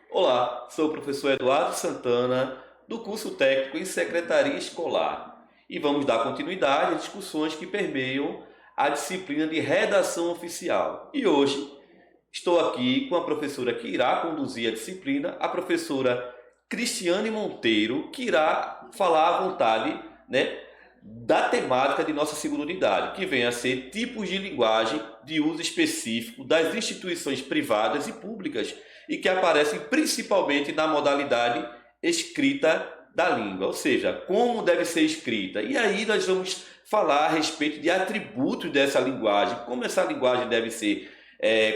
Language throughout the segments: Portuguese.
Olá, sou o professor Eduardo Santana, do curso técnico em Secretaria Escolar, e vamos dar continuidade às discussões que permeiam a disciplina de redação oficial. E hoje estou aqui com a professora que irá conduzir a disciplina, a professora Cristiane Monteiro, que irá falar à vontade, né, da temática de nossa segunda unidade, que vem a ser tipos de linguagem de uso específico das instituições privadas e públicas e que aparecem principalmente na modalidade escrita da língua, ou seja, como deve ser escrita. E aí nós vamos falar a respeito de atributos dessa linguagem, como essa linguagem deve ser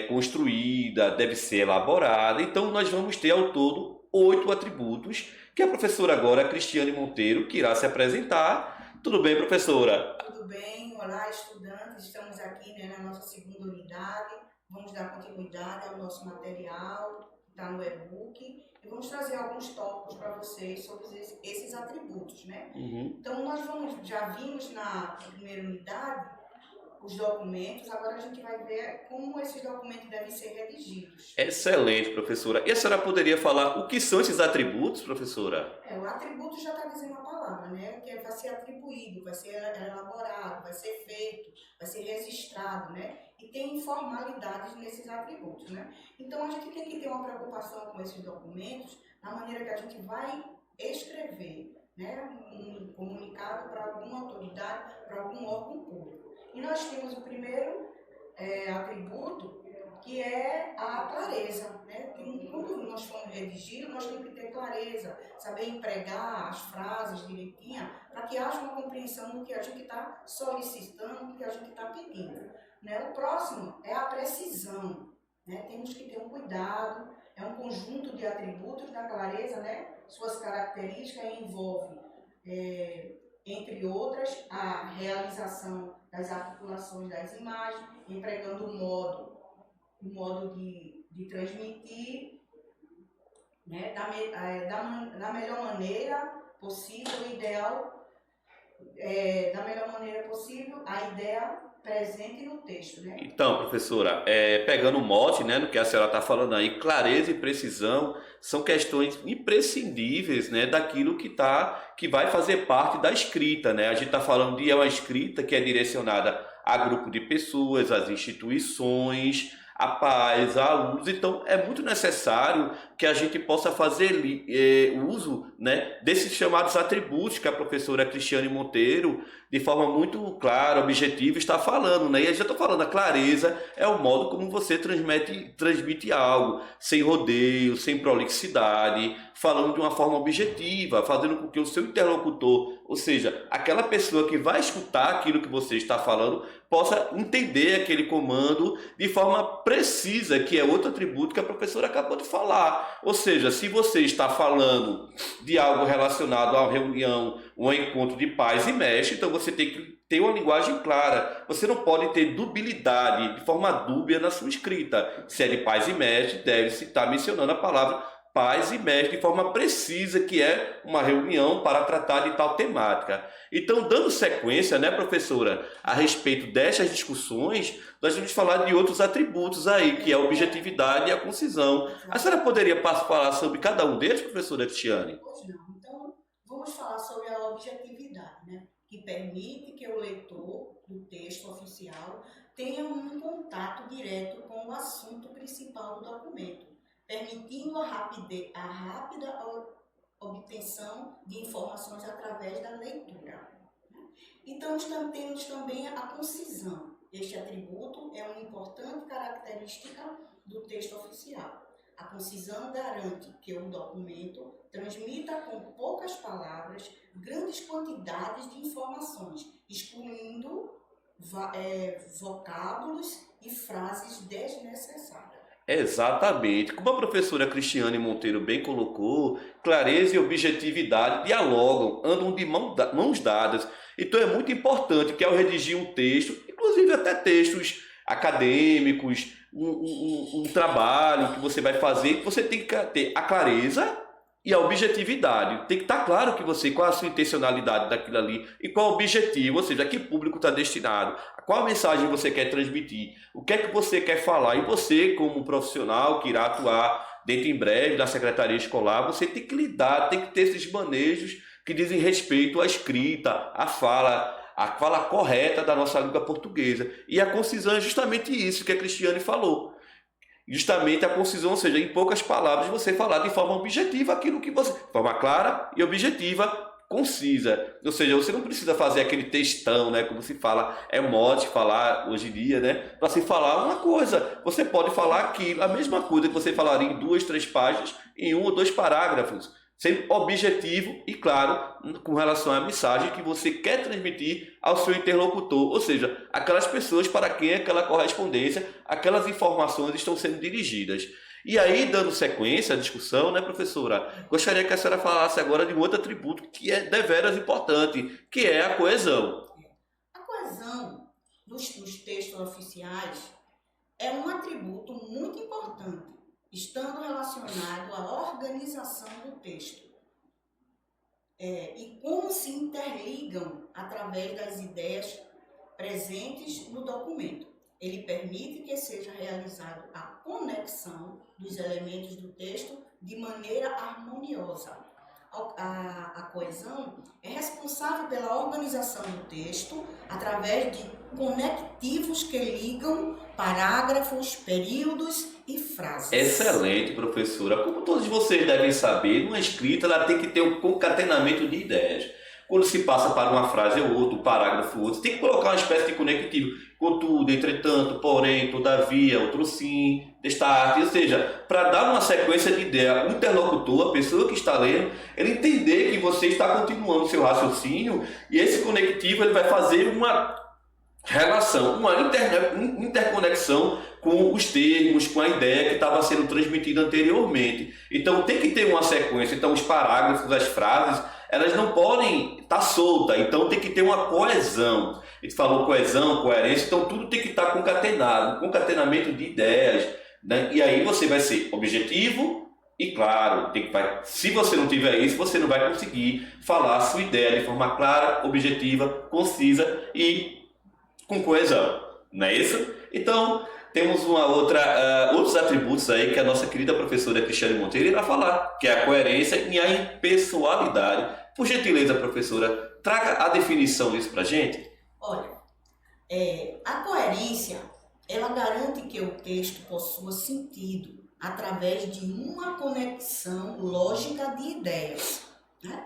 construída, deve ser elaborada. Então nós vamos ter ao todo 8 atributos, que a professora agora, Cristiane Monteiro, que irá se apresentar. Tudo bem, professora? Tudo bem, olá estudantes, estamos aqui, na nossa segunda unidade, vamos dar continuidade ao nosso material, que está no e-book, e vamos trazer alguns tópicos para vocês sobre esses atributos, né? Então nós já vimos na primeira unidade os documentos, agora a gente vai ver como esses documentos devem ser redigidos. Excelente, professora. E a senhora poderia falar o que são esses atributos, professora? O atributo já está dizendo a palavra, né? Que vai ser atribuído, vai ser elaborado, vai ser feito, vai ser registrado, né? E tem informalidades nesses atributos, né? Então a gente tem que ter uma preocupação com esses documentos, na maneira que a gente vai escrever, né? Um comunicado para alguma autoridade, para algum órgão público. E nós temos o primeiro atributo, que é a clareza, né? Quando nós formos redigir, nós temos que ter clareza, saber empregar as frases direitinho, para que haja uma compreensão do que a gente está solicitando, do que a gente está pedindo, né? O próximo é a precisão, né? Temos que ter um cuidado, é um conjunto de atributos da clareza, né? Suas características envolvem, entre outras, a realização das articulações das imagens, empregando o modo de transmitir, né, da melhor maneira possível, ideal, da melhor maneira possível, a ideia presente no texto, né? Então, professora, pegando o mote, né, no que a senhora está falando aí, clareza e precisão são questões imprescindíveis, né, daquilo que vai fazer parte da escrita, né? A gente está falando de uma escrita que é direcionada a grupo de pessoas, às instituições, a pais, a alunos. Então, é muito necessário que a gente possa fazer uso, né, desses chamados atributos que a professora Cristiane Monteiro, de forma muito clara, objetiva, está falando, né? E eu já estou falando, a clareza é o modo como você transmite algo, sem rodeio, sem prolixidade, falando de uma forma objetiva, fazendo com que o seu interlocutor, ou seja, aquela pessoa que vai escutar aquilo que você está falando, possa entender aquele comando de forma precisa, que é outro atributo que a professora acabou de falar. Ou seja, se você está falando de algo relacionado a uma reunião, um encontro de pais e mestres, então você tem que ter uma linguagem clara. Você não pode ter dubilidade, de forma dúbia na sua escrita. Se é de pais e mestres, deve-se estar mencionando a palavra pais e mestres de forma precisa, que é uma reunião para tratar de tal temática. Então, dando sequência, né, professora, a respeito destas discussões, nós vamos falar de outros atributos aí, que é a objetividade e a concisão. A senhora poderia falar sobre cada um deles, professora Cristiane? Pois não. Então, vamos falar sobre a objetividade, né? Que permite que o leitor do texto oficial tenha um contato direto com o assunto principal do documento, permitindo a rápida obtenção de informações através da leitura. Então, temos também a concisão. Este atributo é uma importante característica do texto oficial. A concisão garante que o documento transmita com poucas palavras grandes quantidades de informações, excluindo vocábulos e frases desnecessárias. Exatamente. Como a professora Cristiane Monteiro bem colocou, clareza e objetividade dialogam, andam de mãos dadas. Então é muito importante que ao redigir um texto, inclusive até textos acadêmicos, um trabalho que você vai fazer, que você tem que ter a clareza e a objetividade. Tem que estar claro que qual a sua intencionalidade daquilo ali e qual o objetivo, ou seja, a que público está destinado, qual a mensagem você quer transmitir, o que é que você quer falar. E você, como profissional que irá atuar dentro em breve da secretaria escolar, você tem que lidar, tem que ter esses manejos que dizem respeito à escrita, à fala, a fala correta da nossa língua portuguesa. E a concisão é justamente isso que a Cristiane falou. Justamente a concisão, ou seja, em poucas palavras, você falar de forma objetiva aquilo que você... De forma clara e objetiva, concisa. Ou seja, você não precisa fazer aquele textão, né? Como se fala, é mote falar hoje em dia, né? Para se falar uma coisa. Você pode falar aquilo, a mesma coisa que você falaria em 2, 3 páginas, em 1 ou 2 parágrafos. Sendo objetivo e claro com relação à mensagem que você quer transmitir ao seu interlocutor, ou seja, aquelas pessoas para quem aquela correspondência, aquelas informações estão sendo dirigidas. E aí, dando sequência à discussão, né, professora, gostaria que a senhora falasse agora de um outro atributo que é deveras importante, que é a coesão. A coesão dos textos oficiais é um atributo muito importante, estando relacionado à organização do texto e como se interligam através das ideias presentes no documento. Ele permite que seja realizada a conexão dos elementos do texto de maneira harmoniosa. A coesão é responsável pela organização do texto através de conectivos que ligam parágrafos, períodos e frases. Excelente, professora. Como todos vocês devem saber, uma escrita ela tem que ter um concatenamento de ideias. Quando se passa para uma frase ou outra, um parágrafo ou outro, tem que colocar uma espécie de conectivo. Contudo, entretanto, porém, todavia, outro sim, desta arte. Ou seja, para dar uma sequência de ideia, o interlocutor, a pessoa que está lendo, ele entender que você está continuando o seu raciocínio e esse conectivo ele vai fazer uma relação, uma interconexão com os termos, com a ideia que estava sendo transmitida anteriormente. Então tem que ter uma sequência. Então os parágrafos, as frases, elas não podem estar soltas. Então tem que ter uma coesão. A gente falou coesão, coerência, então tudo tem que estar concatenado, concatenamento de ideias, né? E aí você vai ser objetivo e claro, se você não tiver isso, você não vai conseguir falar a sua ideia de forma clara, objetiva, concisa e com coesão, não é isso? Então, temos outros atributos aí que a nossa querida professora Cristiane Monteiro irá falar, que é a coerência e a impessoalidade. Por gentileza, professora, traga a definição disso para a gente. Olha, a coerência, ela garante que o texto possua sentido através de uma conexão lógica de ideias, né?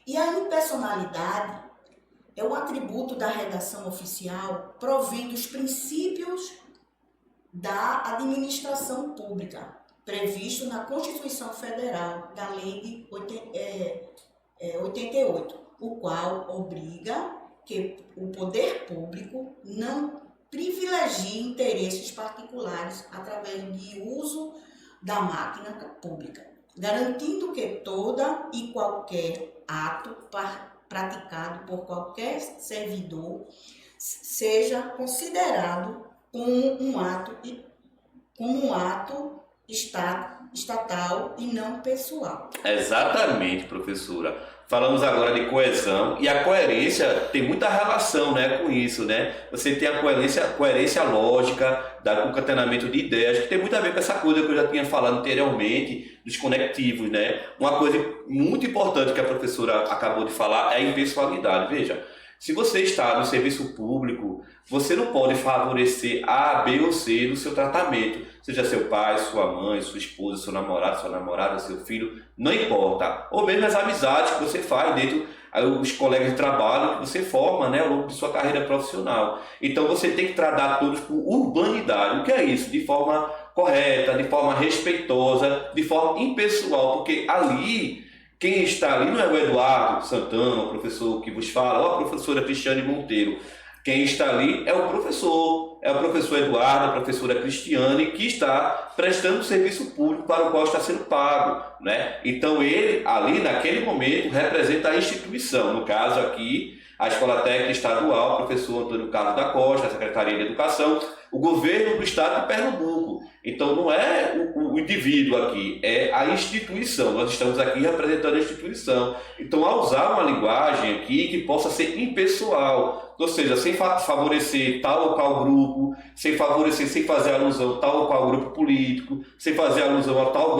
E a impessoalidade é um atributo da redação oficial provém dos princípios da administração pública, previsto na Constituição Federal, da Lei de 88, o qual obriga que o poder público não privilegie interesses particulares através de uso da máquina pública, garantindo que toda e qualquer ato praticado por qualquer servidor seja considerado como um ato estatal e não pessoal. Exatamente, professora. Falamos agora de coesão e a coerência tem muita relação, né, com isso, né? Você tem a coerência lógica, da concatenamento de ideias, que tem muito a ver com essa coisa que eu já tinha falado anteriormente, dos conectivos, né? Uma coisa muito importante que a professora acabou de falar é a impessoalidade. Veja, se você está no serviço público, você não pode favorecer A, B ou C no seu tratamento. Seja seu pai, sua mãe, sua esposa, seu namorado, sua namorada, seu filho, não importa. Ou mesmo as amizades que você faz dentro, os colegas de trabalho que você forma, né, ao longo de sua carreira profissional. Então você tem que tratar todos com urbanidade. O que é isso? De forma correta, de forma respeitosa, de forma impessoal, porque ali... Quem está ali não é o Eduardo Santana, o professor que vos fala, ou a professora Cristiane Monteiro. Quem está ali é o professor Eduardo, a professora Cristiane, que está prestando serviço público para o qual está sendo pago, né? Então ele, ali naquele momento, representa a instituição. No caso aqui, a Escola Técnica Estadual, o professor Antônio Carlos da Costa, a Secretaria de Educação, o governo do estado de Pernambuco. Então não é o indivíduo aqui, é a instituição. Nós estamos aqui representando a instituição. Então, ao usar uma linguagem aqui que possa ser impessoal, ou seja, sem favorecer tal ou qual grupo, sem fazer alusão a tal ou qual grupo político, sem fazer alusão a tal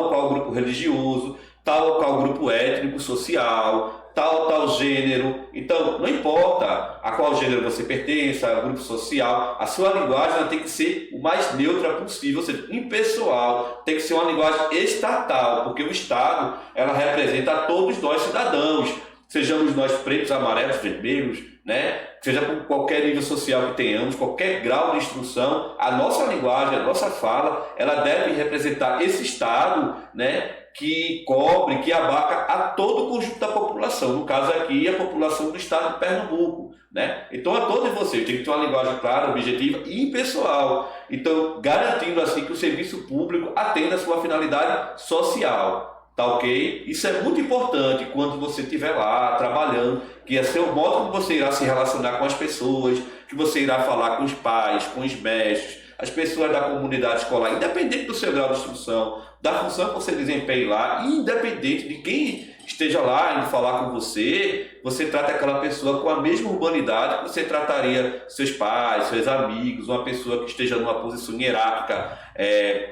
ou qual grupo religioso, tal ou qual grupo étnico, social, tal ou tal gênero. Então, não importa a qual gênero você pertence, a grupo social, a sua linguagem ela tem que ser o mais neutra possível, ou seja, impessoal, tem que ser uma linguagem estatal, porque o Estado ela representa a todos nós cidadãos, sejamos nós pretos, amarelos, vermelhos, né? Seja com qualquer nível social que tenhamos, qualquer grau de instrução, a nossa linguagem, a nossa fala, ela deve representar esse Estado, né? Que cobre, que abarca a todo o conjunto da população, no caso aqui a população do estado de Pernambuco, né? Então a todos vocês tem que ter uma linguagem clara, objetiva e impessoal, então garantindo assim que o serviço público atenda a sua finalidade social, tá ok? Isso é muito importante quando você estiver lá trabalhando, que é o modo como você irá se relacionar com as pessoas, que você irá falar com os pais, com os mestres, as pessoas da comunidade escolar, independente do seu grau de instrução, da função que você desempenha lá, independente de quem esteja lá indo falar com você, você trata aquela pessoa com a mesma urbanidade que você trataria seus pais, seus amigos, uma pessoa que esteja numa posição hierárquica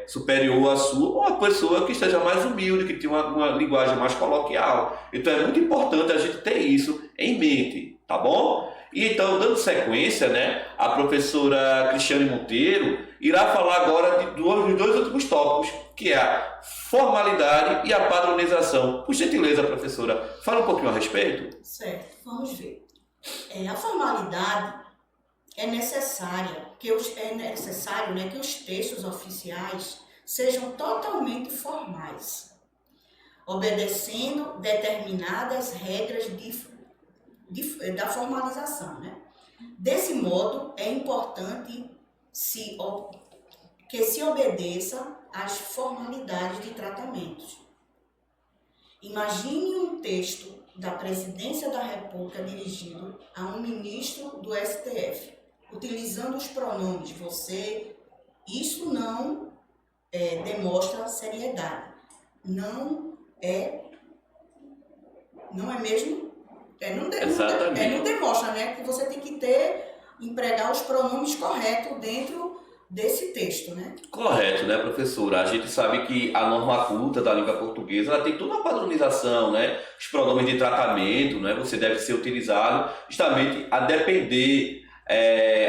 superior à sua, ou uma pessoa que esteja mais humilde, que tenha uma linguagem mais coloquial. Então é muito importante a gente ter isso em mente, tá bom? E então, dando sequência, né, a professora Cristiane Monteiro irá falar agora de dois últimos tópicos, que é a formalidade e a padronização. Por gentileza, professora, fala um pouquinho a respeito. Certo, vamos ver. A formalidade é necessária, que os textos oficiais sejam totalmente formais, obedecendo determinadas regras da formalização, né? Desse modo, é importante que se obedeça às formalidades de tratamentos. Imagine um texto da Presidência da República dirigido a um ministro do STF, utilizando os pronomes você. Isso não demonstra seriedade. Não é mesmo? Não demonstra, né? Que você tem que empregar os pronomes corretos dentro desse texto, né? Correto, né, professora? A gente sabe que a norma culta da língua portuguesa ela tem toda uma padronização, né? Os pronomes de tratamento, né? Você deve ser utilizado justamente a depender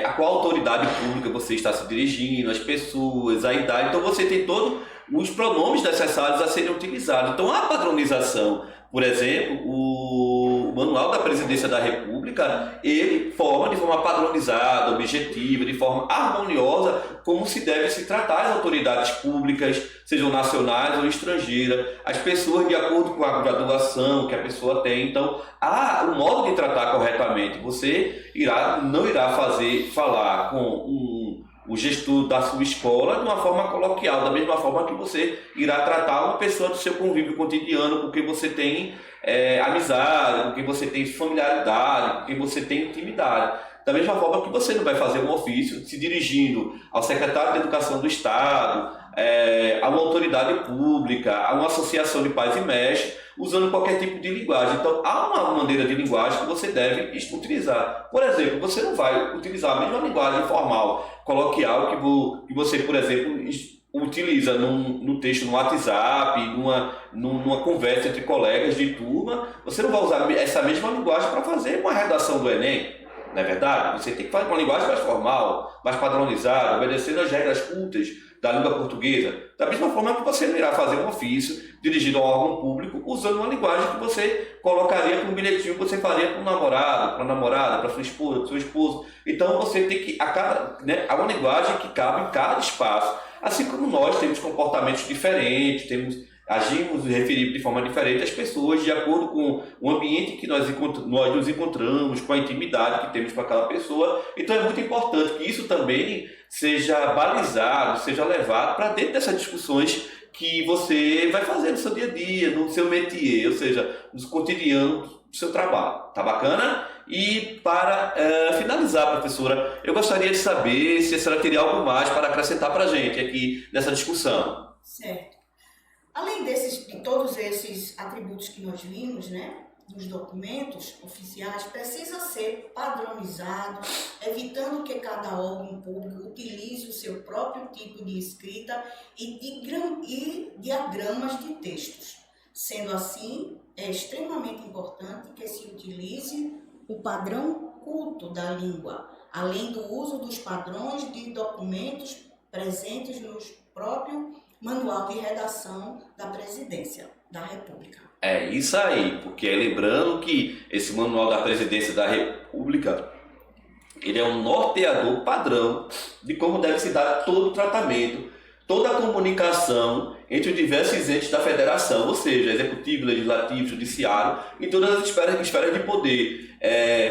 a qual autoridade pública você está se dirigindo, as pessoas, a idade. Então você tem todos os pronomes necessários a serem utilizados. Então a padronização, por exemplo, o Manual da Presidência da República, ele forma de forma padronizada, objetiva, de forma harmoniosa, como se deve se tratar as autoridades públicas, sejam nacionais ou estrangeiras, as pessoas de acordo com a graduação que a pessoa tem. Então, o modo de tratar corretamente, você não irá falar com o gestor da sua escola de uma forma coloquial, da mesma forma que você irá tratar uma pessoa do seu convívio cotidiano, porque você tem amizade, porque você tem familiaridade, porque você tem intimidade. Da mesma forma que você não vai fazer um ofício se dirigindo ao secretário de Educação do Estado, a uma autoridade pública, a uma associação de pais e mestres, usando qualquer tipo de linguagem. Então, há uma maneira de linguagem que você deve utilizar. Por exemplo, você não vai utilizar a mesma linguagem formal, coloquial, que você, por exemplo, utiliza no texto no WhatsApp, numa conversa entre colegas de turma. Você não vai usar essa mesma linguagem para fazer uma redação do Enem, não é verdade? Você tem que fazer uma linguagem mais formal, mais padronizada, obedecendo às regras cultas da língua portuguesa. Da mesma forma que você não irá fazer um ofício dirigido a um órgão público usando uma linguagem que você colocaria para um bilhetinho que você faria para um namorado, para a namorada, para sua esposa, para seu esposo. Então você tem que, há uma linguagem que cabe em cada espaço. Assim como nós temos comportamentos diferentes, agimos e referimos de forma diferente às pessoas de acordo com o ambiente que nós nos encontramos, com a intimidade que temos com aquela pessoa. Então é muito importante que isso também seja balizado, seja levado para dentro dessas discussões que você vai fazer no seu dia a dia, no seu métier, ou seja, no cotidiano do seu trabalho. Tá bacana? E para finalizar, professora, eu gostaria de saber se a senhora teria algo mais para acrescentar para a gente aqui nessa discussão. Certo. Além de todos esses atributos que nós vimos, né, nos documentos oficiais, precisa ser padronizado, evitando que cada órgão público utilize o seu próprio tipo de escrita e diagramas de textos. Sendo assim, é extremamente importante que se utilize o padrão culto da língua, além do uso dos padrões de documentos presentes no próprio Manual de Redação da Presidência da República. É isso aí, porque lembrando que esse Manual da Presidência da República, ele é um norteador padrão de como deve se dar todo o tratamento, toda a comunicação entre os diversos entes da federação, ou seja, executivo, legislativo, judiciário, e todas as esferas de poder,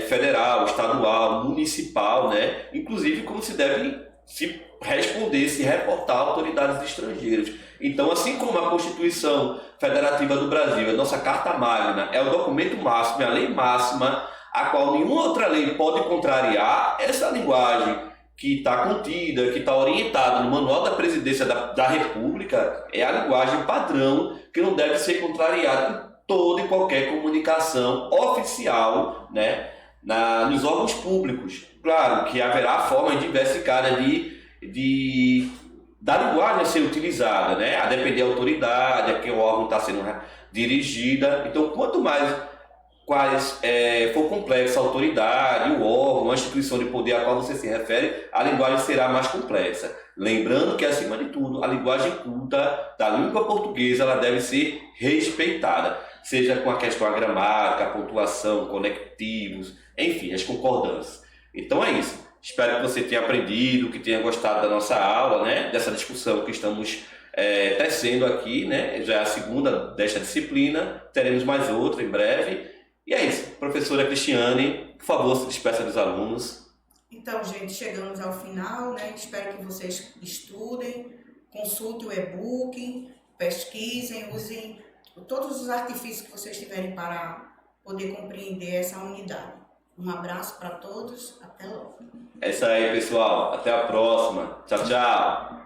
federal, estadual, municipal, né? Inclusive como se deve se responder, se reportar a autoridades estrangeiras. Então, assim como a Constituição Federativa do Brasil, a nossa Carta Magna, é o documento máximo, é a lei máxima, a qual nenhuma outra lei pode contrariar, essa linguagem que está contida, que está orientada no Manual da Presidência da República, é a linguagem padrão que não deve ser contrariada em toda e qualquer comunicação oficial, né, nos órgãos públicos. Claro que haverá formas diversificadas da linguagem a ser utilizada, né, a depender da autoridade, a que o órgão está sendo dirigida. Então, quanto mais for complexa a autoridade, o órgão, a instituição de poder a qual você se refere, a linguagem será mais complexa. Lembrando que, acima de tudo, a linguagem culta da língua portuguesa ela deve ser respeitada, seja com a questão da gramática, a pontuação, conectivos, enfim, as concordâncias. Então é isso. Espero que você tenha aprendido, que tenha gostado da nossa aula, né? Dessa discussão que estamos tecendo aqui, né? Já é a segunda desta disciplina, teremos mais outra em breve. E é isso. Professora Cristiane, por favor, se despeça dos alunos. Então, gente, chegamos ao final, né? Espero que vocês estudem, consultem o e-book, pesquisem, usem todos os artifícios que vocês tiverem para poder compreender essa unidade. Um abraço para todos, até logo. É isso aí, pessoal. Até a próxima. Tchau, tchau.